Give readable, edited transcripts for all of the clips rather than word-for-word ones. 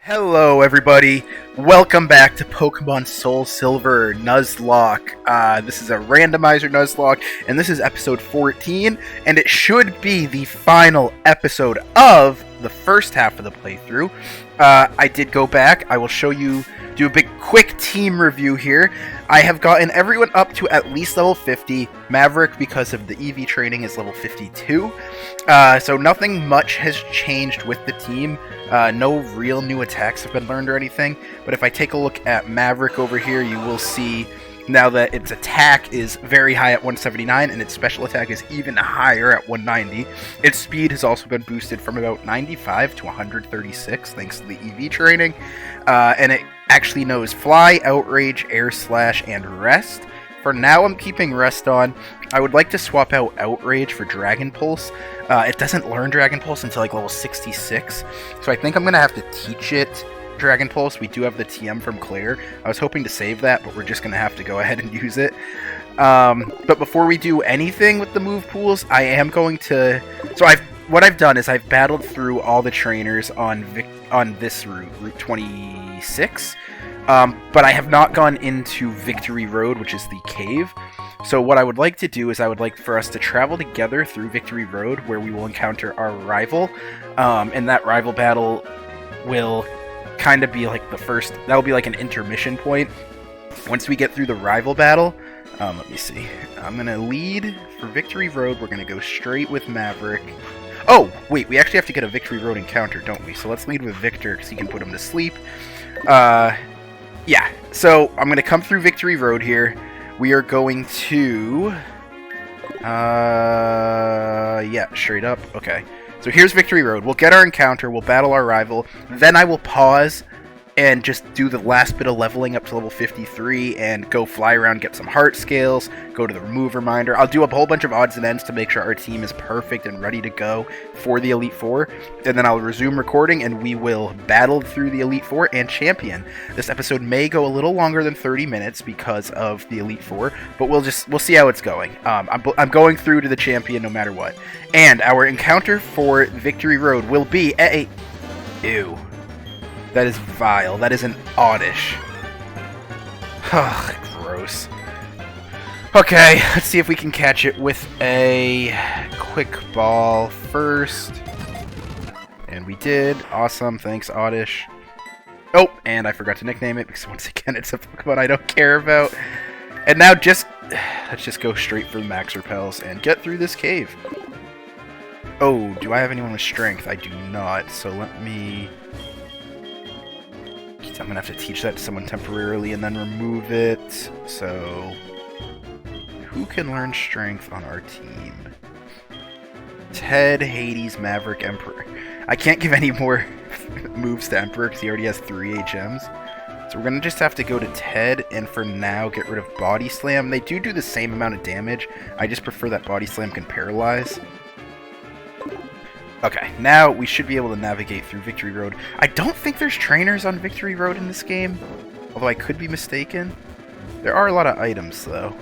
Hello everybody, welcome back to Pokemon Soul Silver Nuzlocke. This is a randomizer Nuzlocke, and this is episode 14, and it should be the final episode of the first half of the playthrough. I did go back. I will show you, do a big quick team review here. I have gotten everyone up to at least level 50. Maverick, because of the EV training, is level 52. So nothing much has changed with the team. No real new attacks have been learned or anything. But if I take a look at Maverick over here, you will see now that its attack is very high at 179 and its special attack is even higher at 190. Its speed has also been boosted from about 95 to 136 thanks to the EV training. And it actually knows Fly, Outrage, Air Slash, and Rest. For now, I'm keeping Rest on. I would like to swap out Outrage for Dragon Pulse. It doesn't learn Dragon Pulse until like level 66, so I think I'm going to have to teach it Dragon Pulse. We do have the TM from Claire. I was hoping to save that, but we're just going to have to go ahead and use it. But before we do anything with the move pools, I am going to... So what I've done is I've battled through all the trainers on this route, Route 26, but I have not gone into Victory Road, which is the cave. So what I would like to do is I would like for us to travel together through Victory Road, where we will encounter our rival, and that rival battle will kind of be like the first... That'll be like an intermission point. Once we get through the rival battle, let me see. I'm going to lead for Victory Road. We're going to go straight with Maverick. Oh, wait, we actually have to get a Victory Road encounter, don't we? So let's lead with Victor, because he can put him to sleep. Yeah, so I'm going to come through Victory Road here. We are going to... yeah, straight up. Okay, so here's Victory Road. We'll get our encounter, we'll battle our rival, then I will pause and just do the last bit of leveling up to level 53 and go fly around, get some heart scales, go to the remove reminder. I'll do a whole bunch of odds and ends to make sure our team is perfect and ready to go for the Elite Four, and then I'll resume recording and we will battle through the Elite Four and champion. This episode may go a little longer than 30 minutes because of the Elite Four, but we'll see how it's going. I'm going through to the champion no matter what. And our encounter for Victory Road will be a... Ew. That is vile. That is an Oddish. Ugh, gross. Okay, let's see if we can catch it with a quick ball first. And we did. Awesome. Thanks, Oddish. Oh, and I forgot to nickname it because once again, it's a Pokemon I don't care about. And now let's just go straight for the Max Repels and get through this cave. Oh, do I have anyone with strength? I do not, so let me... I'm going to have to teach that to someone temporarily and then remove it. So, who can learn strength on our team? Ted, Hades, Maverick, Emperor. I can't give any more moves to Emperor because he already has 3 HMs. So we're going to just have to go to Ted and for now get rid of Body Slam. They do the same amount of damage. I just prefer that Body Slam can paralyze. Okay, now we should be able to navigate through Victory Road. I don't think there's trainers on Victory Road in this game, although I could be mistaken. There are a lot of items, though.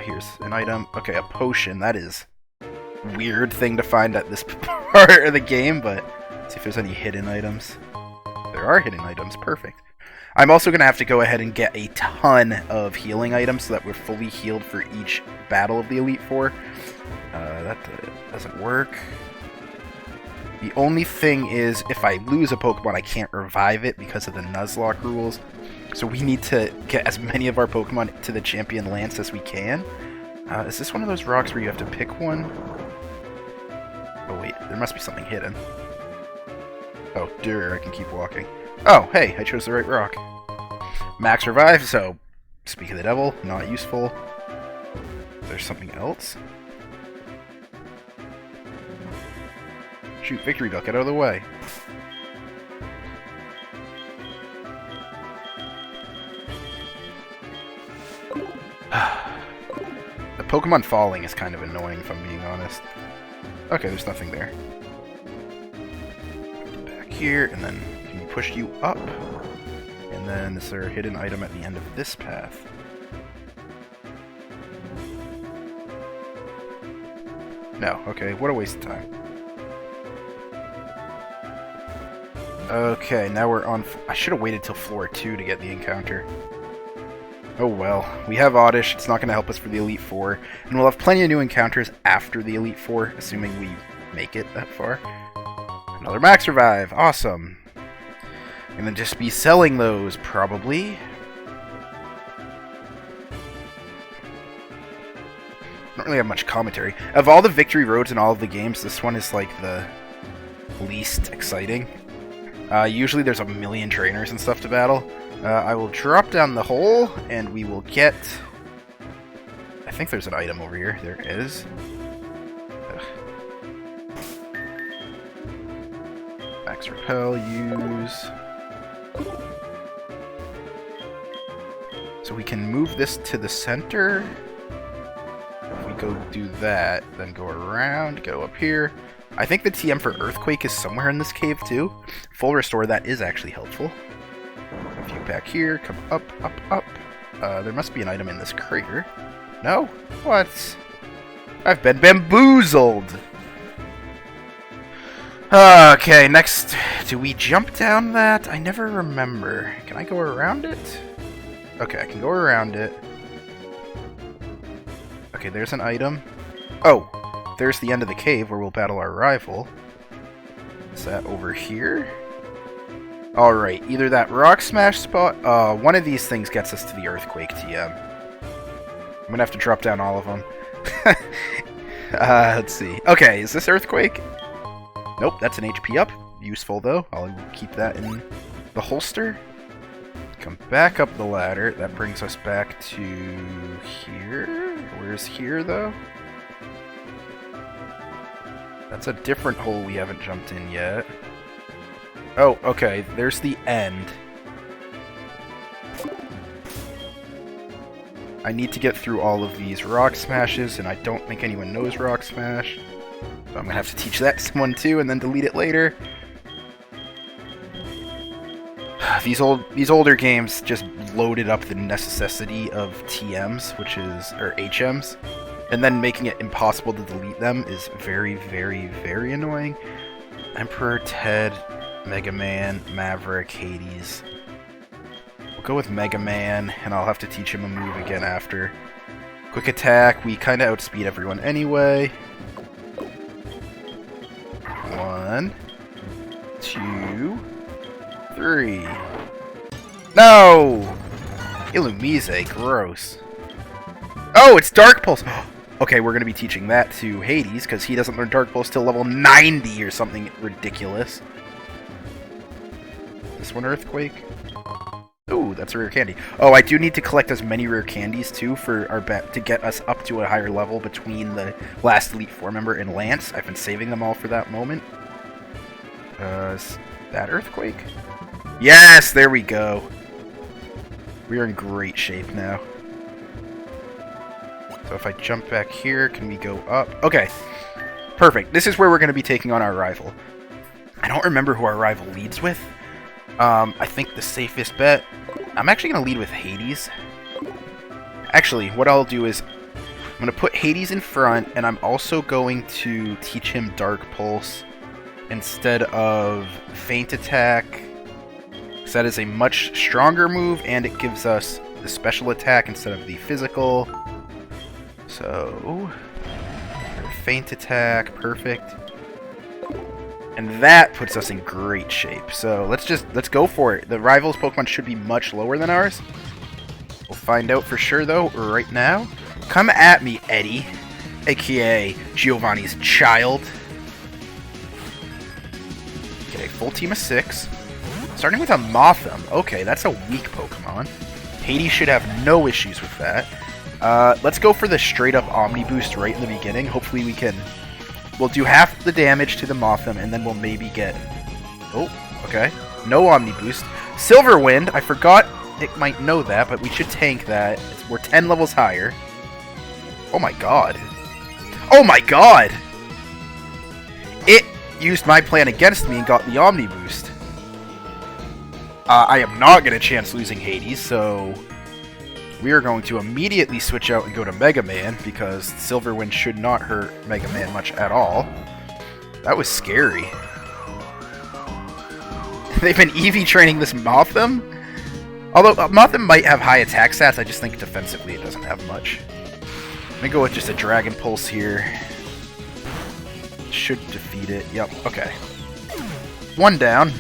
Here's an item. Okay, a potion. That is a weird thing to find at this part of the game, but let's see if there's any hidden items. There are hidden items. Perfect. I'm also going to have to go ahead and get a ton of healing items so that we're fully healed for each battle of the Elite Four. That doesn't work. The only thing is, if I lose a Pokemon, I can't revive it because of the Nuzlocke rules. So we need to get as many of our Pokemon to the Champion Lance as we can. Is this one of those rocks where you have to pick one? Oh wait, there must be something hidden. Oh, dear, I can keep walking. Oh, hey, I chose the right rock. Max Revive, so, speak of the devil, not useful. There's something else? Shoot, Victory Bell, get out of the way. The Pokemon falling is kind of annoying, if I'm being honest. Okay, there's nothing there. Back here, and then can we push you up? And then is there a hidden item at the end of this path? No, okay, what a waste of time. Okay, now we're on... I should have waited till floor 2 to get the encounter. Oh well. We have Oddish, it's not going to help us for the Elite Four. And we'll have plenty of new encounters after the Elite Four, assuming we make it that far. Another Max Revive! Awesome! I'm going to just be selling those, probably. I don't really have much commentary. Of all the victory roads in all of the games, this one is like the least exciting. Usually there's a million trainers and stuff to battle. I will drop down the hole, and we will get... I think there's an item over here. There is. Max Repel, use... So we can move this to the center. If we go do that, then go around, go up here. I think the TM for Earthquake is somewhere in this cave too. Full Restore, that is actually helpful. A few back here, come up, up, up. There must be an item in this crater. No? What? I've been bamboozled! Okay, next. Do we jump down that? I never remember. Can I go around it? Okay, I can go around it. Okay, there's an item. Oh! There's the end of the cave where we'll battle our rival. Is that over here? Alright, either that rock smash spot... one of these things gets us to the Earthquake TM. I'm gonna have to drop down all of them. Let's see. Okay, is this Earthquake? Nope, that's an HP up. Useful, though. I'll keep that in the holster. Come back up the ladder. That brings us back to here. Where's here, though? That's a different hole we haven't jumped in yet. Oh, okay. There's the end. I need to get through all of these rock smashes, and I don't think anyone knows rock smash. So I'm gonna have to teach that to someone too, and then delete it later. These older games just loaded up the necessity of TMs, or HMs, and then making it impossible to delete them is very, very, very annoying. Emperor, Ted, Mega Man, Maverick, Hades. We'll go with Mega Man, and I'll have to teach him a move again after. Quick attack, we kind of outspeed everyone anyway. 1, 2, 3. No! Illumise, gross. Oh, it's Dark Pulse! Okay, we're going to be teaching that to Hades, because he doesn't learn Dark Pulse till level 90 or something ridiculous. This one Earthquake? Ooh, that's a rare candy. Oh, I do need to collect as many rare candies, too, for our to get us up to a higher level between the last Elite Four member and Lance. I've been saving them all for that moment. Is that Earthquake? Yes, there we go. We are in great shape now. So if I jump back here, can we go up? Okay, perfect. This is where we're going to be taking on our rival. I don't remember who our rival leads with. I think the safest bet... I'm actually going to lead with Hades. Actually, what I'll do is... I'm going to put Hades in front, and I'm also going to teach him Dark Pulse instead of Feint Attack. Because that is a much stronger move, and it gives us the special attack instead of the physical. So... Feint Attack, perfect. And that puts us in great shape. So let's go for it. The rival's Pokemon should be much lower than ours. We'll find out for sure though right now. Come at me, Eddie, aka Giovanni's child. Okay, full team of 6. Starting with a Mothim. Okay, that's a weak Pokemon. Hades should have no issues with that. Let's go for the straight up Omni Boost right in the beginning. Hopefully we can... We'll do half the damage to the Mothim, and then we'll maybe get... Oh, okay. No Omni Boost. Silver Wind, I forgot it might know that, but we should tank that. We're 10 levels higher. Oh my god. Oh my god! It used my plan against me and got the Omni Boost. I am not going to chance losing Hades, so... We are going to immediately switch out and go to Mega Man, because Silver Wind should not hurt Mega Man much at all. That was scary. They've been EV training this Mothim. Although Mothim might have high attack stats, I just think defensively it doesn't have much. Let me go with just a Dragon Pulse here. Should defeat it. Yep, okay. One down.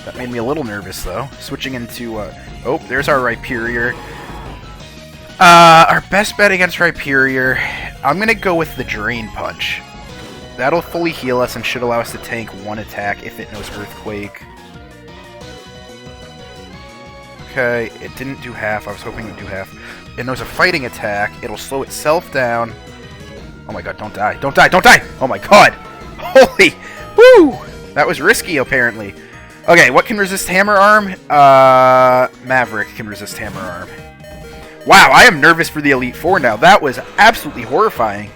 That made me a little nervous, though. Switching into, oh, there's our Rhyperior. Our best bet against Rhyperior, I'm going to go with the Drain Punch. That'll fully heal us and should allow us to tank one attack if it knows Earthquake. Okay, it didn't do half. I was hoping it would do half. It knows a fighting attack. It'll slow itself down. Oh my god, don't die. Don't die, don't die! Oh my god! Holy! Woo! That was risky, apparently. Okay, what can resist Hammer Arm? Maverick can resist Hammer Arm. Wow, I am nervous for the Elite Four now. That was absolutely horrifying.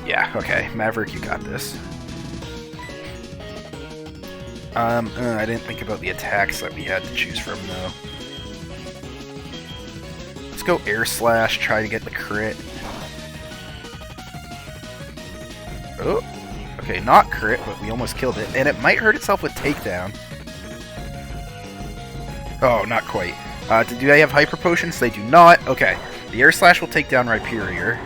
Yeah, okay. Maverick, you got this. I didn't think about the attacks that we had to choose from, though. Let's go Air Slash, try to get the crit. Oh, okay, not crit, but we almost killed it. And it might hurt itself with Takedown. Oh, not quite. Do they have Hyper Potions? They do not. Okay, the Air Slash will take down Rhyperior.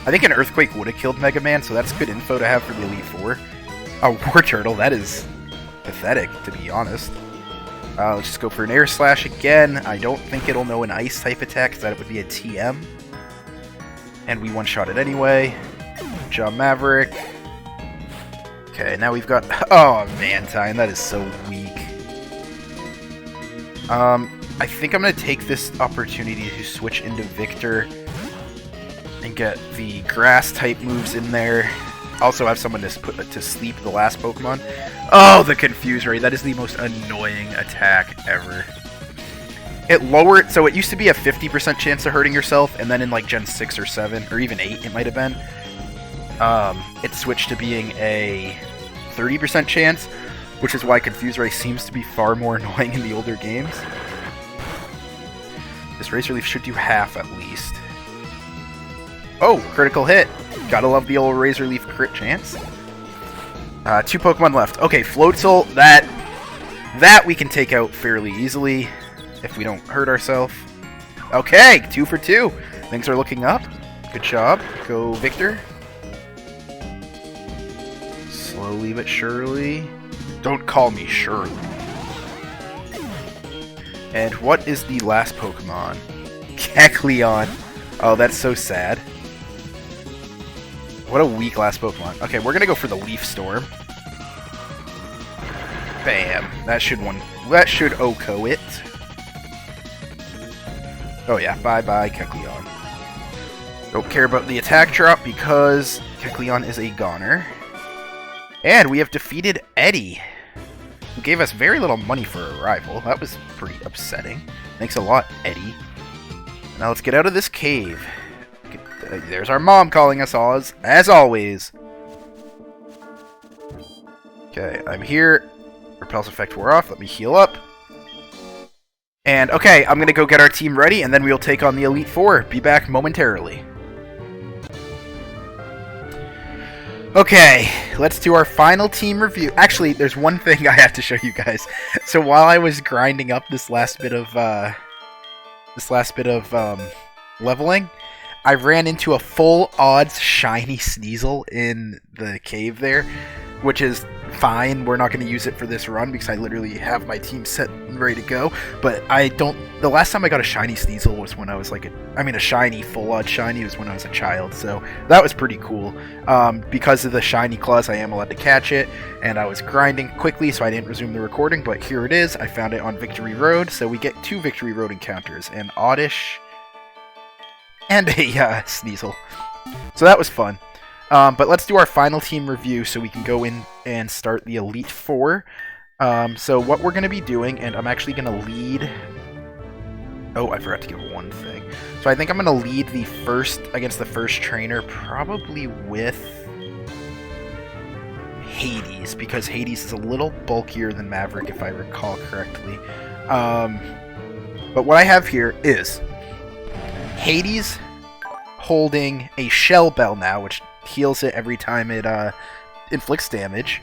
I think an Earthquake would have killed Mega Man, so that's good info to have for the Elite Four. A War Turtle, that is pathetic, to be honest. Let's just go for an Air Slash again. I don't think it'll know an Ice-type attack, because that would be a TM. And we one-shot it anyway. Jump Maverick. Okay, now we've got... Oh, Mantine, that is so weak. I think I'm going to take this opportunity to switch into Victor and get the grass-type moves in there. Also have someone to put to sleep the last Pokemon. Oh, the Confuse Ray. That is the most annoying attack ever. It lowered... So it used to be a 50% chance of hurting yourself, and then in like Gen 6 or 7, or even 8 it might have been, it switched to being a 30% chance, which is why Confuse Ray seems to be far more annoying in the older games. This Razor Leaf should do half at least. Oh, critical hit. Gotta love the old Razor Leaf crit chance. 2 Pokemon left. Okay, Floatzel, that we can take out fairly easily if we don't hurt ourselves. Okay, 2 for 2. Things are looking up. Good job. Go Victor. Slowly but surely. Don't call me Shirley. And what is the last Pokemon? Kecleon. Oh, that's so sad. What a weak last Pokemon. Okay, we're gonna go for the Leaf Storm. Bam. That should OHKO it. Oh yeah, bye-bye, Kecleon. Don't care about the attack drop because Kecleon is a goner. And we have defeated Eddie, who gave us very little money for a rival. That was pretty upsetting. Thanks a lot, Eddie. Now let's get out of this cave. There's our mom calling us all, as always. Okay, I'm here. Repel's effect wore off. Let me heal up. And, okay, I'm going to go get our team ready, and then we'll take on the Elite Four. Be back momentarily. Okay, let's do our final team review. Actually, there's one thing I have to show you guys. So while I was grinding up this last bit of leveling, I ran into a full odds shiny Sneasel in the cave there, which is fine. We're not going to use it for this run because I literally have my team set and ready to go. But the last time I got a shiny Sneasel was when I was like a shiny, full odds shiny was when I was a child. So that was pretty cool. Because of the shiny claws, I am allowed to catch it. And I was grinding quickly, so I didn't resume the recording. But here it is. I found it on Victory Road. So we get 2 Victory Road encounters, an Oddish and a Sneasel. So that was fun. But let's do our final team review so we can go in and start the Elite Four. So what we're going to be doing, and I'm actually going to lead... Oh, I forgot to give one thing. So I think I'm going to lead against the first trainer, probably with Hades, because Hades is a little bulkier than Maverick, if I recall correctly. But what I have here is Hades holding a Shell Bell now, which heals it every time it inflicts damage.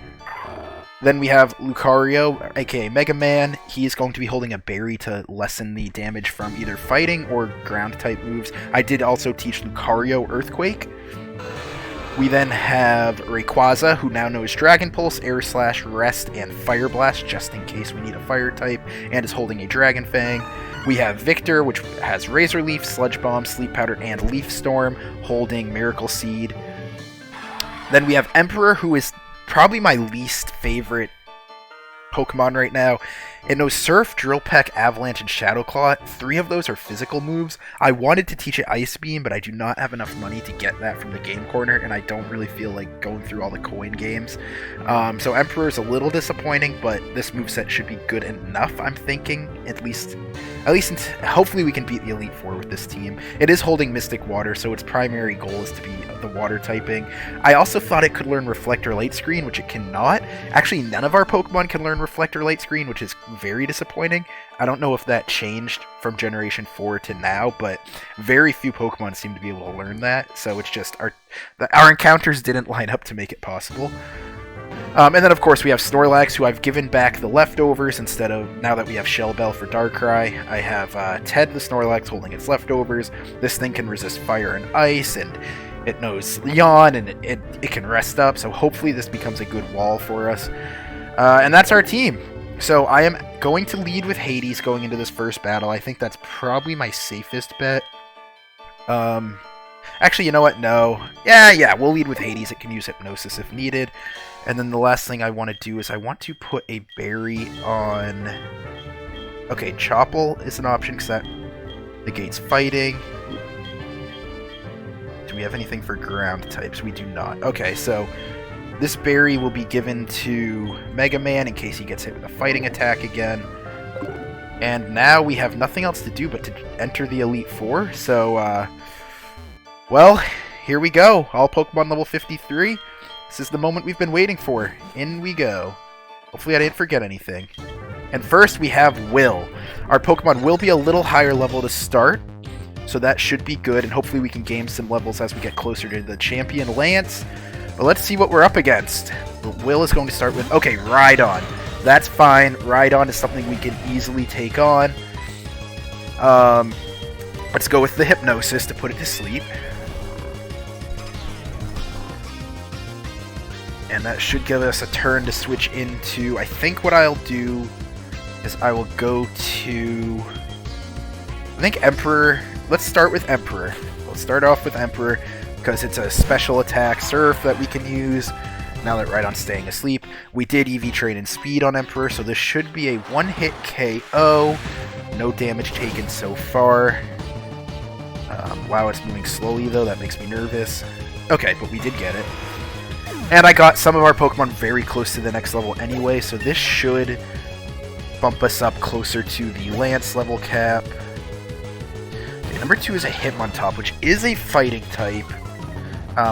Then we have Lucario, aka Mega Man. He's going to be holding a berry to lessen the damage from either fighting or ground-type moves. I did also teach Lucario Earthquake. We then have Rayquaza, who now knows Dragon Pulse, Air Slash, Rest, and Fire Blast, just in case we need a fire type, and is holding a Dragon Fang. We have Victor, which has Razor Leaf, Sludge Bomb, Sleep Powder, and Leaf Storm, holding Miracle Seed. Then we have Emperor, who is probably my least favorite Pokemon right now. It knows Surf, Drill Peck, Avalanche, and Shadow Claw. 3 of those are physical moves. I wanted to teach it Ice Beam, but I do not have enough money to get that from the Game Corner, and I don't really feel like going through all the coin games. So Emperor is a little disappointing, but this moveset should be good enough, I'm thinking. At least hopefully we can beat the Elite Four with this team. It is holding Mystic Water, so its primary goal is to be the water typing. I also thought it could learn Reflector Light Screen, which it cannot. Actually, none of our Pokemon can learn Reflector Light Screen, which is very disappointing. I don't know if that changed from Generation 4 to now, but very few Pokemon seem to be able to learn that, so it's just our encounters didn't line up to make it possible. And then, of course, we have Snorlax, who I've given back the leftovers instead of, now that we have Shell Bell for Darkrai. I have Ted the Snorlax holding its leftovers. This thing can resist fire and ice, and it knows Leon, and it can rest up, so hopefully this becomes a good wall for us. And that's our team. So I am going to lead with Hades going into this first battle. I think that's probably my safest bet. Actually, you know what? No. Yeah, we'll lead with Hades. It can use Hypnosis if needed. And then the last thing I want to do is I want to put a berry on... Okay, Chople is an option because that negates fighting. Do we have anything for ground types? We do not. Okay, so this berry will be given to Mega Man in case he gets hit with a fighting attack again. And now we have nothing else to do but to enter the Elite Four. So, well, here we go. All Pokemon level 53. This is the moment we've been waiting for. In we go. Hopefully I didn't forget anything. And first we have Will. Our Pokemon will be a little higher level to start, so that should be good, and hopefully we can gain some levels as we get closer to the champion Lance. But let's see what we're up against. Will is going to start with... Okay, Rhydon. That's fine. Rhydon is something we can easily take on. Let's go with the Hypnosis to put it to sleep. And that should give us a turn to switch into... I think what I'll do is I will go to... I think Emperor... Let's start with Emperor. We'll start off with Emperor because it's a special attack Surf that we can use now that Rhydon's staying asleep. We did EV Train and Speed on Emperor, so this should be a one-hit KO. No damage taken so far. Wow, it's moving slowly though. That makes me nervous. Okay, but we did get it. And I got some of our Pokemon very close to the next level anyway, so this should bump us up closer to the Lance level cap. Okay, number 2 is a Hitmontop, which is a fighting type.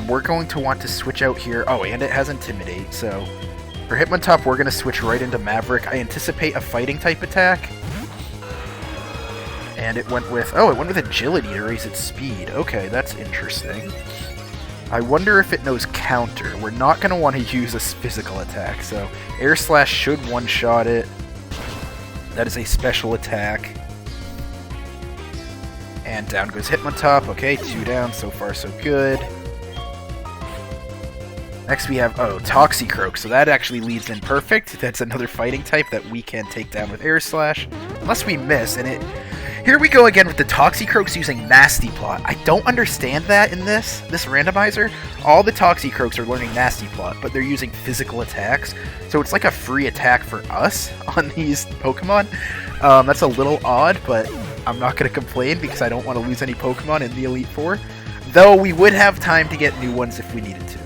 We're going to want to switch out here. Oh, and it has Intimidate, so for Hitmontop, we're going to switch right into Maverick. I anticipate a fighting type attack. And it went with... Oh, it went with Agility to raise its speed. Okay, that's interesting. I wonder if it knows Counter. We're not going to want to use a physical attack, so Air Slash should one-shot it. That is a special attack. And down goes Hitmontop. Okay, 2 down. So far, so good. Next we have, Toxicroak. So that actually leads in perfect. That's another fighting type that we can take down with Air Slash. Unless we miss, and it... Here we go again with the Toxicroaks using Nasty Plot. I don't understand that in this randomizer. All the Toxicroaks are learning Nasty Plot, but they're using physical attacks. So it's like a free attack for us on these Pokemon. That's a little odd, but I'm not going to complain because I don't want to lose any Pokemon in the Elite Four. Though we would have time to get new ones if we needed to.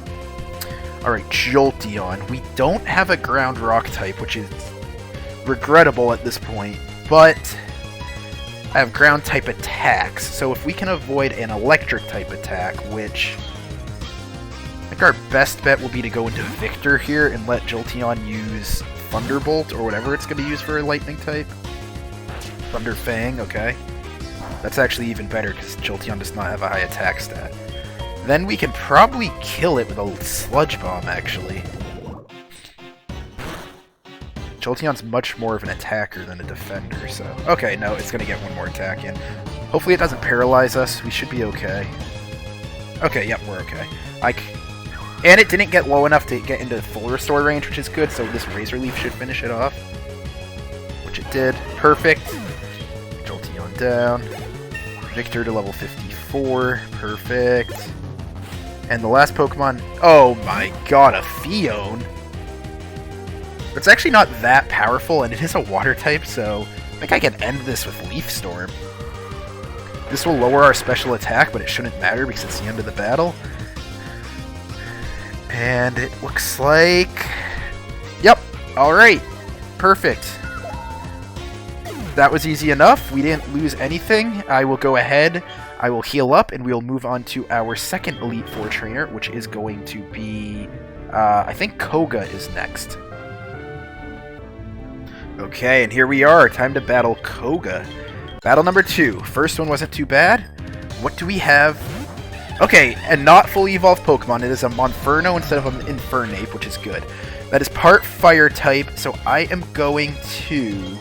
Alright, Jolteon. We don't have a Ground Rock type, which is regrettable at this point, but... I have ground type attacks, so if we can avoid an electric type attack, which I think our best bet will be to go into Victor here and let Jolteon use Thunderbolt or whatever it's going to use for a lightning type. Thunder Fang, okay. That's actually even better because Jolteon does not have a high attack stat. Then we can probably kill it with a Sludge Bomb, actually. Jolteon's much more of an attacker than a defender, so... Okay, no, it's gonna get one more attack in. Hopefully it doesn't paralyze us. We should be okay. Okay, yep, we're okay. And it didn't get low enough to get into full restore range, which is good, so this Razor Leaf should finish it off. Which it did. Perfect. Jolteon down. Victor to level 54. Perfect. And the last Pokemon... Oh my god, a Fione! It's actually not that powerful, and it is a water type, so I think I can end this with Leaf Storm. This will lower our special attack, but it shouldn't matter because it's the end of the battle. And it looks like... Yep! Alright! Perfect! That was easy enough. We didn't lose anything. I will go ahead, I will heal up, and we'll move on to our second Elite Four trainer, which is going to be... I think Koga is next. Okay, and here we are. Time to battle Koga. Battle number 2. First one wasn't too bad. What do we have? Okay, and not fully evolved Pokemon. It is a Monferno instead of an Infernape, which is good. That is part Fire type, so I am going to...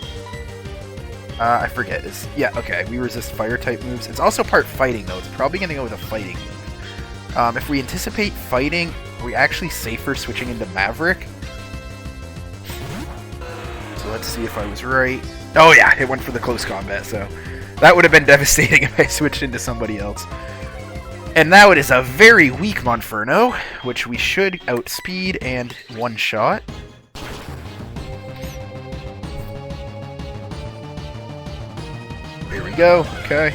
I forget. Yeah, okay, we resist Fire type moves. It's also part Fighting, though. It's probably going to go with a Fighting move. If we anticipate Fighting, are we actually safer switching into Maverick? So let's see if I was right. Oh yeah, it went for the close combat, so that would have been devastating if I switched into somebody else. And now it is a very weak Monferno, which we should outspeed and one-shot. Here we go, okay.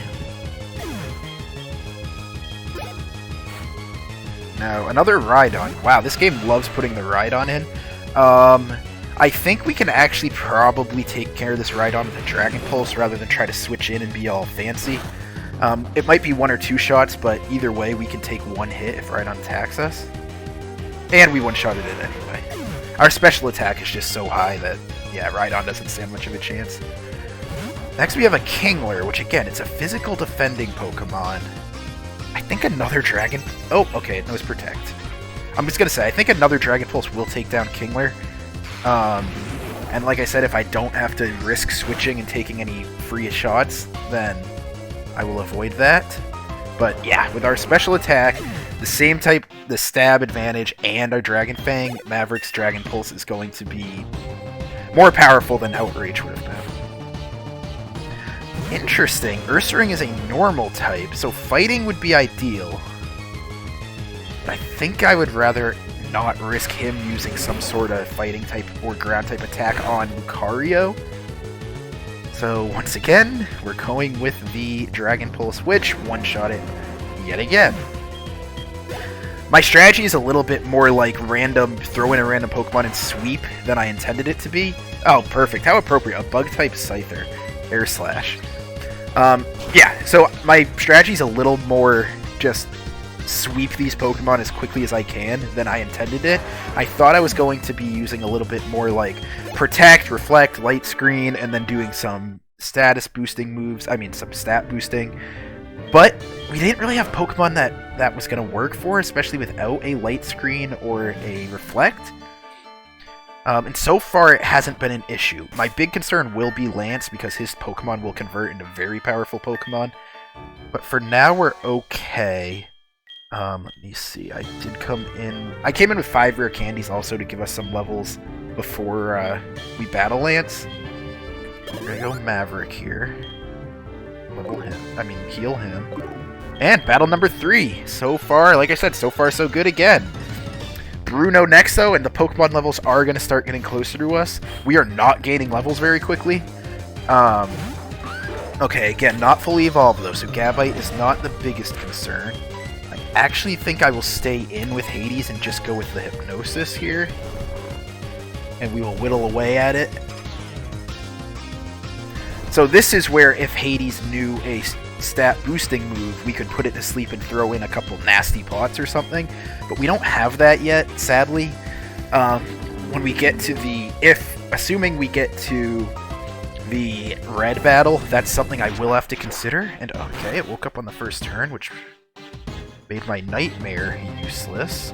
Now, another Rhydon. Wow, this game loves putting the Rhydon in. I think we can actually probably take care of this Rhydon with a Dragon Pulse rather than try to switch in and be all fancy. It might be 1 or 2 shots, but either way we can take 1 hit if Rhydon attacks us. And we one-shotted it anyway. Our special attack is just so high that, yeah, Rhydon doesn't stand much of a chance. Next we have a Kingler, which again, it's a physical defending Pokemon. I think another Dragon... Oh, okay, it knows Protect. I'm just gonna say, I think another Dragon Pulse will take down Kingler. And like I said, if I don't have to risk switching and taking any free shots, then I will avoid that. But yeah, with our special attack, the same type, the stab advantage, and our Dragon Fang, Maverick's Dragon Pulse is going to be more powerful than Outrage would have been. Interesting. Ursaring is a normal type, so fighting would be ideal. But I think I would rather not risk him using some sort of fighting type or ground type attack on Lucario. So once again, we're going with the Dragon Pulse, which one-shot it yet again. My strategy is a little bit more like random, throw in a random Pokemon and sweep than I intended it to be. Oh, perfect. How appropriate. A bug type Scyther. Air Slash. Yeah, so my strategy is a little more just sweep these Pokemon as quickly as I can than I intended it. I thought I was going to be using a little bit more like Protect, Reflect, Light Screen, and then doing some status boosting moves, some stat boosting. But we didn't really have Pokemon that was going to work for, especially without a Light Screen or a Reflect. And so far it hasn't been an issue. My big concern will be Lance because his Pokemon will convert into very powerful Pokemon. But for now we're okay. Let me see, I came in with 5 rare candies also to give us some levels before we battle Lance. We're gonna go Maverick here. Heal him. And battle number 3! So far, like I said, so far so good again. Bruno next though, and the Pokemon levels are gonna start getting closer to us. We are not gaining levels very quickly. Okay, again, not fully evolved though, so Gabite is not the biggest concern. I actually think I will stay in with Hades and just go with the Hypnosis here. And we will whittle away at it. So this is where if Hades knew a stat boosting move, we could put it to sleep and throw in a couple nasty pots or something. But we don't have that yet, sadly. When we get to assuming we get to the red battle, that's something I will have to consider. And okay, it woke up on the first turn, which... Made my Nightmare useless.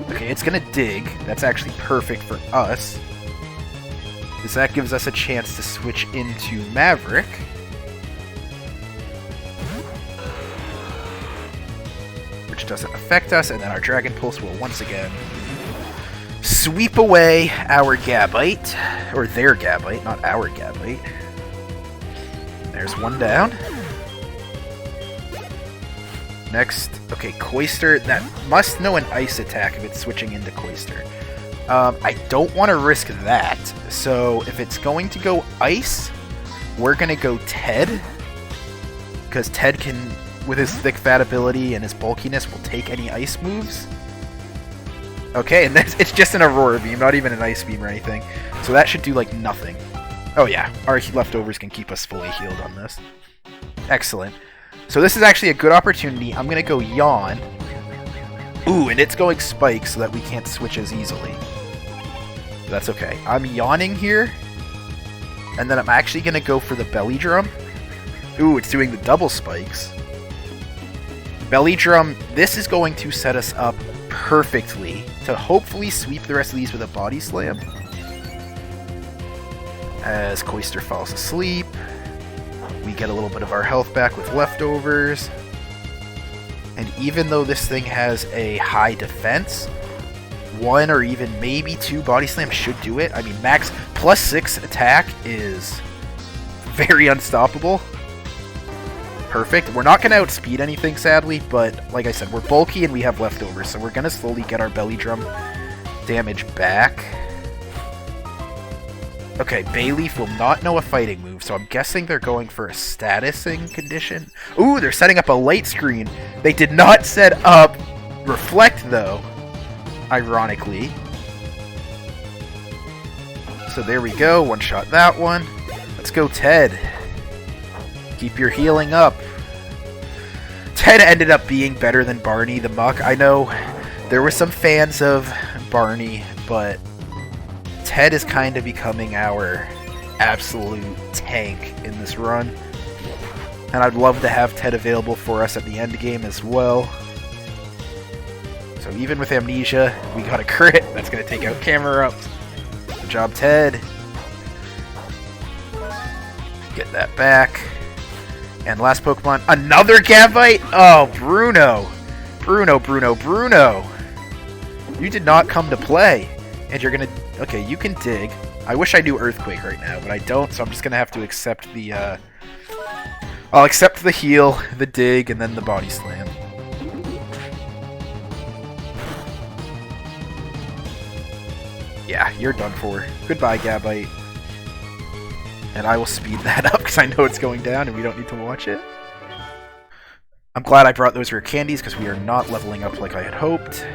Okay, it's gonna dig. That's actually perfect for us, because that gives us a chance to switch into Maverick. Which doesn't affect us, and then our Dragon Pulse will once again sweep away our Gabite. Or their Gabite, not our Gabite. There's one down. Next, okay, Cloyster. That must know an Ice attack if it's switching into Cloyster. I don't want to risk that, so if it's going to go Ice, we're going to go Ted. Because Ted can, with his thick fat ability and his bulkiness, will take any Ice moves. Okay, and it's just an Aurora Beam, not even an Ice Beam or anything. So that should do, like, nothing. Oh yeah, our leftovers can keep us fully healed on this. Excellent. So this is actually a good opportunity. I'm going to go Yawn. Ooh, and it's going Spike so that we can't switch as easily. That's okay. I'm yawning here. And then I'm actually going to go for the Belly Drum. Ooh, it's doing the double spikes. Belly Drum, this is going to set us up perfectly to hopefully sweep the rest of these with a Body Slam. As Cloyster falls asleep. We get a little bit of our health back with leftovers. And even though this thing has a high defense, 1 or even maybe 2 Body Slams should do it. I mean, max +6 attack is very unstoppable. Perfect. We're not going to outspeed anything, sadly, but like I said, we're bulky and we have leftovers, so we're going to slowly get our Belly Drum damage back. Okay, Bayleaf will not know a fighting move, so I'm guessing they're going for a statusing condition. Ooh, they're setting up a light screen. They did not set up Reflect, though, ironically. So there we go, one-shot that one. Let's go, Ted. Keep your healing up. Ted ended up being better than Barney the Muck. I know there were some fans of Barney, but Ted is kind of becoming our absolute tank in this run. And I'd love to have Ted available for us at the end game as well. So even with Amnesia, we got a crit. That's going to take out Camera Up. Good job, Ted. Get that back. And last Pokemon, another Gabite? Oh, Bruno. Bruno. You did not come to play. And you're going to... Okay, you can dig. I wish I knew Earthquake right now, but I don't, so I'm just going to have to accept the, I'll accept the heal, the dig, and then the Body Slam. Yeah, you're done for. Goodbye, Gabite. And I will speed that up, because I know it's going down, and we don't need to watch it. I'm glad I brought those rare candies, because we are not leveling up like I had hoped.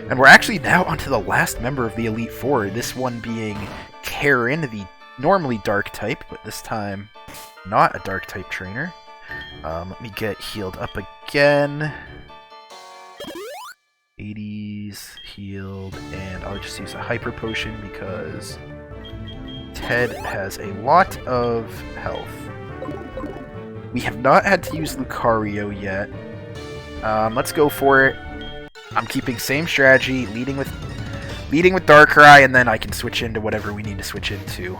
And we're actually now onto the last member of the Elite Four, this one being Karen, the normally Dark type, but this time not a Dark type trainer. Let me get healed up again. 80s, healed, and I'll just use a Hyper Potion because Ted has a lot of health. We have not had to use Lucario yet. Let's go for it. I'm keeping same strategy, leading with Darkrai, and then I can switch into whatever we need to switch into.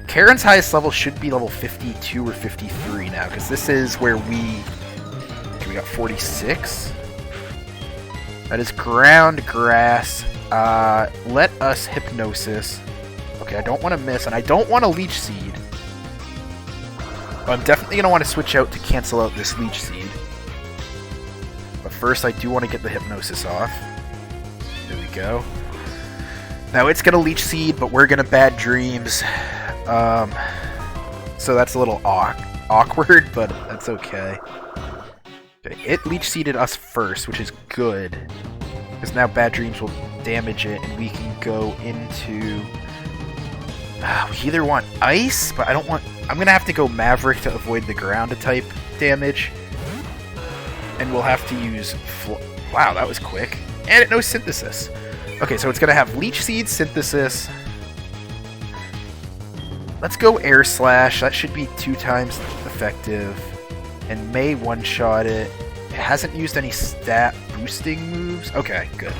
Karen's highest level should be level 52 or 53 now, because this is where we got 46. That is Ground Grass. Let us Hypnosis. Okay, I don't want to miss, and I don't want to Leech Seed. But I'm definitely going to want to switch out to cancel out this Leech Seed. But first, I do want to get the Hypnosis off. There we go. Now it's going to Leech Seed, but we're going to Bad Dreams. So that's a little awkward, but that's okay. Okay, it Leech Seeded us first, which is good. Because now Bad Dreams will damage it, and we can go into... we either want Ice, but I don't want... I'm going to have to go Maverick to avoid the ground type damage. And we'll have to use... Wow, that was quick. And it knows Synthesis. Okay, so it's going to have Leech Seed, Synthesis. Let's go Air Slash. That should be 2 times effective. and may one-shot it. It hasn't used any stat boosting moves. Okay, good.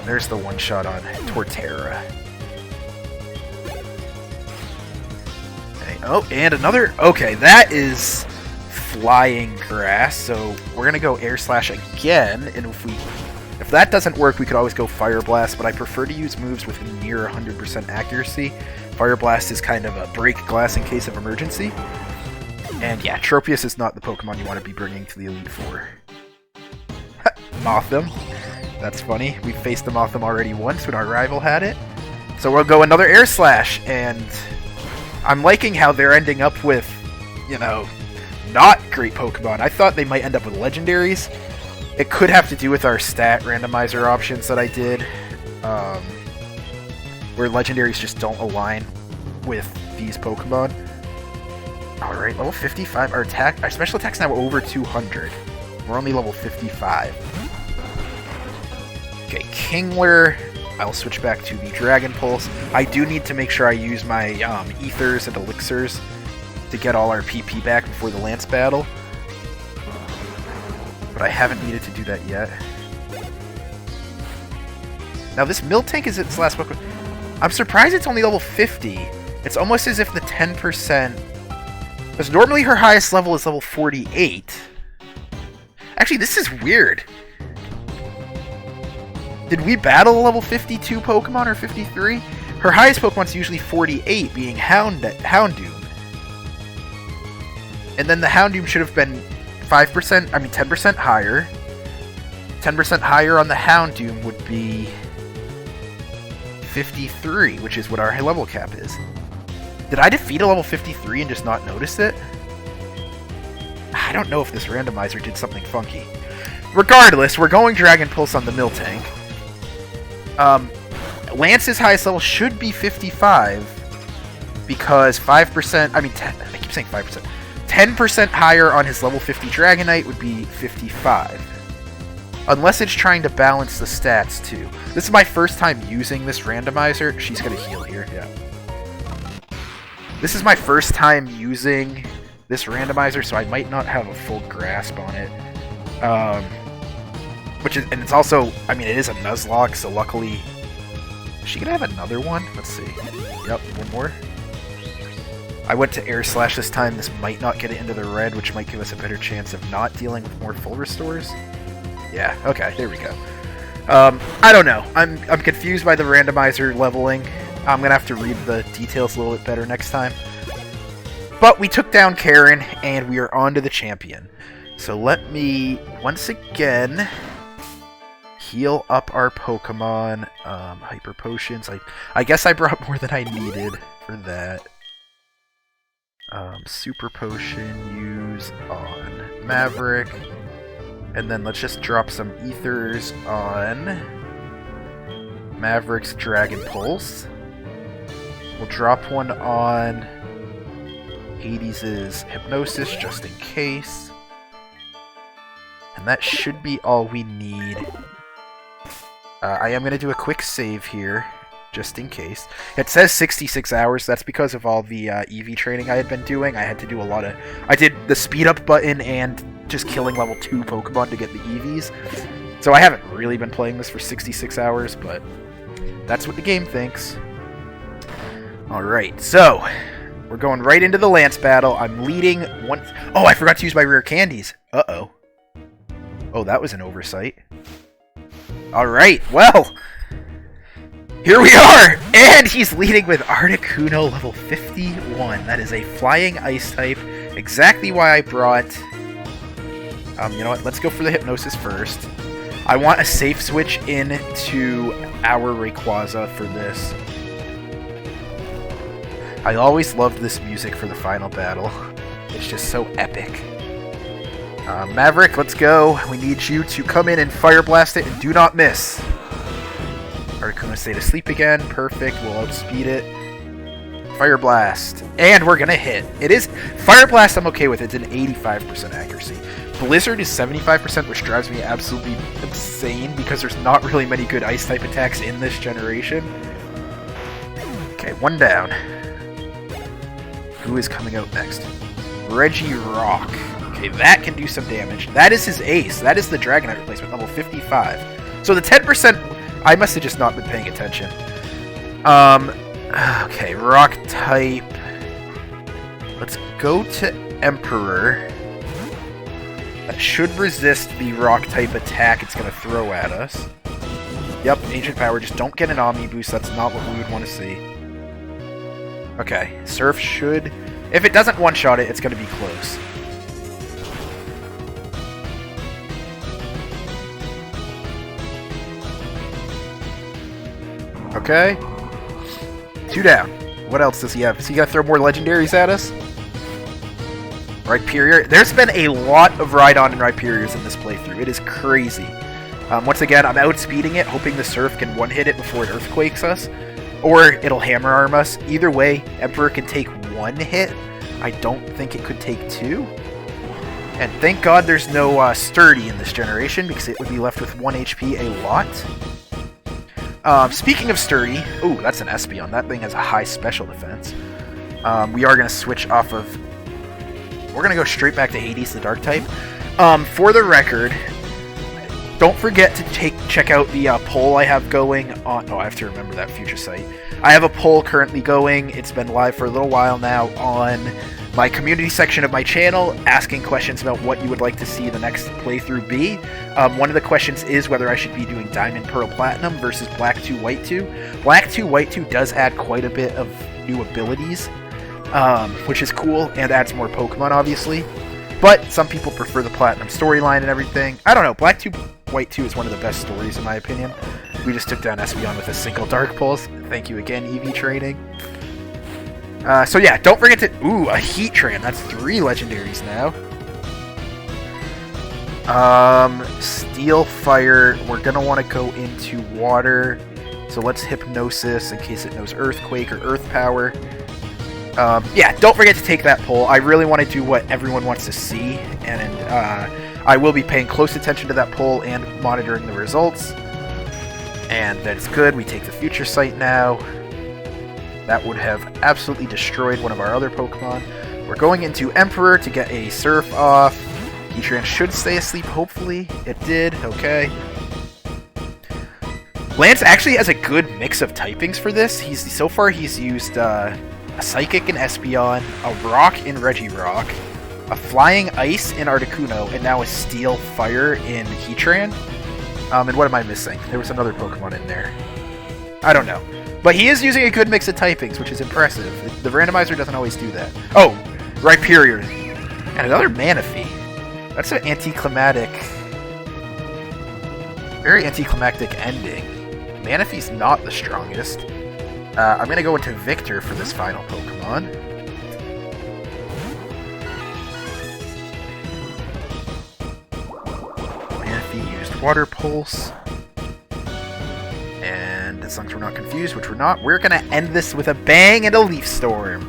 There's the one-shot on Torterra. Okay. Oh, and another... Okay, that is flying grass, so we're gonna go Air Slash again, and if that doesn't work, we could always go Fire Blast, but I prefer to use moves with near 100% accuracy. Fire Blast is kind of a break glass in case of emergency. And yeah, Tropius is not the Pokemon you want to be bringing to the Elite Four. Mothim. That's funny. We faced the Mothim already once when our rival had it. So we'll go another Air Slash, and I'm liking how they're ending up with, you know, not great Pokemon. I thought they might end up with Legendaries. It could have to do with our stat randomizer options that I did, where Legendaries just don't align with these Pokemon. Alright, level 55. Our special attack's now over 200. We're only level 55. Okay, Kingler. I'll switch back to the Dragon Pulse. I do need to make sure I use my Ethers and Elixirs to get all our PP back before the Lance battle. But I haven't needed to do that yet. Now this Miltank is its last Pokemon. I'm surprised it's only level 50. It's almost as if the 10%... Because normally her highest level is level 48. Actually, this is weird. Did we battle a level 52 Pokemon or 53? Her highest Pokemon's usually 48, being Houndoom. And then the Houndoom should have been 10% higher. 10% higher on the Houndoom would be 53, which is what our level cap is. Did I defeat a level 53 and just not notice it? I don't know if this randomizer did something funky. Regardless, we're going Dragon Pulse on the Miltank. Lance's highest level should be 55, because 5%, I keep saying 5%. 10% higher on his level 50 Dragonite would be 55. Unless it's trying to balance the stats, too. This is my first time using this randomizer. She's gonna heal here, yeah. This is my first time using this randomizer, so I might not have a full grasp on it. And it's also, it is a Nuzlocke, so luckily... Is she gonna have another one? Let's see. Yep, one more. I went to Air Slash this time. This might not get it into the red, which might give us a better chance of not dealing with more full restores. Yeah, okay, there we go. I don't know. I'm confused by the randomizer leveling. I'm gonna have to read the details a little bit better next time. But we took down Karen, and we are on to the champion. So let me, once again, heal up our Pokemon. Hyper Potions. I guess I brought more than I needed for that. Super Potion use on Maverick. And then let's just drop some Ethers on Maverick's Dragon Pulse. We'll drop one on Hades' Hypnosis, just in case. And that should be all we need. I am going to do a quick save here, just in case. It says 66 hours. That's because of all the EV training I had been doing. I had to do a lot of... I did the speed up button and just killing level 2 Pokemon to get the EVs. So I haven't really been playing this for 66 hours, but that's what the game thinks. Alright, so we're going right into the Lance battle. I'm leading one... Oh, I forgot to use my rare candies. Uh-oh. Oh, that was an oversight. Alright, well, here we are! And he's leading with Articuno level 51. That is a flying ice type. Exactly why I brought... you know what, let's go for the Hypnosis first. I want a safe switch into our Rayquaza for this. I always loved this music for the final battle. It's just so epic. Maverick, let's go. We need you to come in and Fire Blast it and do not miss. Articuno stayed asleep again. Perfect. We'll outspeed it. Fire Blast. And we're gonna hit. It is... Fire Blast I'm okay with. It's an 85% accuracy. Blizzard is 75%, which drives me absolutely insane because there's not really many good Ice-type attacks in this generation. Okay, one down. Who is coming out next? Regirock. Okay, Okay, that can do some damage. That is his ace. That is the Dragonite replacement, level 55. So the 10%, I must have just not been paying attention. Okay, rock type. Let's go to Emperor. That should resist the rock type attack it's going to throw at us. Yep, Ancient Power. Just don't get an Omni Boost. That's not what we would want to see. Okay, Surf should... If it doesn't one-shot it, it's going to be close. Okay. 2 down. What else does he have? Is he going to throw more legendaries at us? Rhyperior. There's been a lot of Rhydon and Rhyperiors in this playthrough. It is crazy. Once again, I'm outspeeding it, hoping the Surf can one-hit it before it Earthquakes us. Or it'll Hammer Arm us. Either way, Emperor can take 1 hit. I don't think it could take 2. And thank God there's no Sturdy in this generation, because it would be left with 1 HP a lot. Speaking of Sturdy... Ooh, that's an Espeon. That thing has a high special defense. We are going to switch off of... We're going to go straight back to Hades, the Dark type. For the record, don't forget to check out the poll I have going on... Oh, I have to remember that future site. I have a poll currently going. It's been live for a little while now on my community section of my channel, asking questions about what you would like to see the next playthrough be. One of the questions is whether I should be doing Diamond, Pearl, Platinum versus Black 2, White 2. Black 2, White 2 does add quite a bit of new abilities, which is cool, and adds more Pokemon, obviously. But some people prefer the Platinum storyline and everything. I don't know, Black 2, White 2 is one of the best stories, in my opinion. We just took down Espeon with a single Dark Pulse. Thank you again, EV Training. So yeah, don't forget to... Ooh, a Heatran. That's 3 legendaries now. Steel, Fire. We're going to want to go into Water. So let's Hypnosis in case it knows Earthquake or Earth Power. Yeah, don't forget to take that poll. I really want to do what everyone wants to see. And I will be paying close attention to that poll and monitoring the results. And that's good. We take the future sight now. That would have absolutely destroyed one of our other Pokemon. We're going into Emperor to get a Surf off. Heatran should stay asleep, hopefully. It did, okay. Lance actually has a good mix of typings for this. So far he's used a Psychic in Espeon, a Rock in Regirock, a Flying Ice in Articuno, and now a Steel Fire in Heatran. And what am I missing? There was another Pokemon in there. I don't know. But he is using a good mix of typings, which is impressive. The randomizer doesn't always do that. Oh, Rhyperior. And another Manaphy. That's an anticlimactic... Very anticlimactic ending. Manaphy's not the strongest. I'm going to go into Victor for this final Pokemon. Manaphy used Water Pulse. And as long as we're not confused, which we're not, we're going to end this with a bang and a Leaf Storm.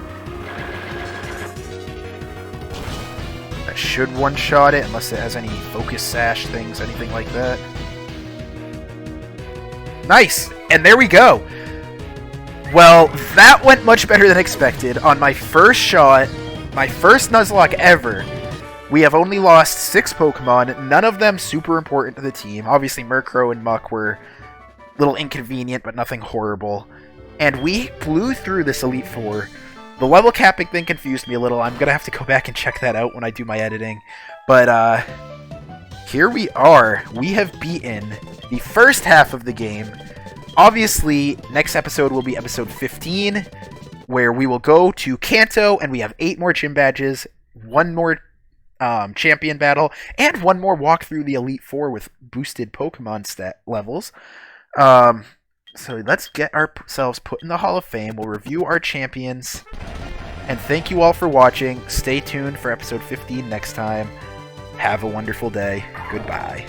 That should one-shot it, unless it has any Focus Sash things, anything like that. Nice! And there we go! Well, that went much better than expected. On my first shot, my first Nuzlocke ever, we have only lost 6 Pokemon, none of them super important to the team. Obviously, Murkrow and Muck were little inconvenient, but nothing horrible. And we blew through this Elite Four. The level capping thing confused me a little. I'm gonna have to go back and check that out when I do my editing. But, here we are. We have beaten the first half of the game. Obviously, next episode will be episode 15, where we will go to Kanto, and we have 8 more gym badges, 1 more champion battle, and 1 more walk through the Elite Four with boosted Pokemon stat levels. So let's get ourselves put in the Hall of Fame. We'll review our champions. And thank you all for watching. Stay tuned for episode 15 next time. Have a wonderful day. Goodbye.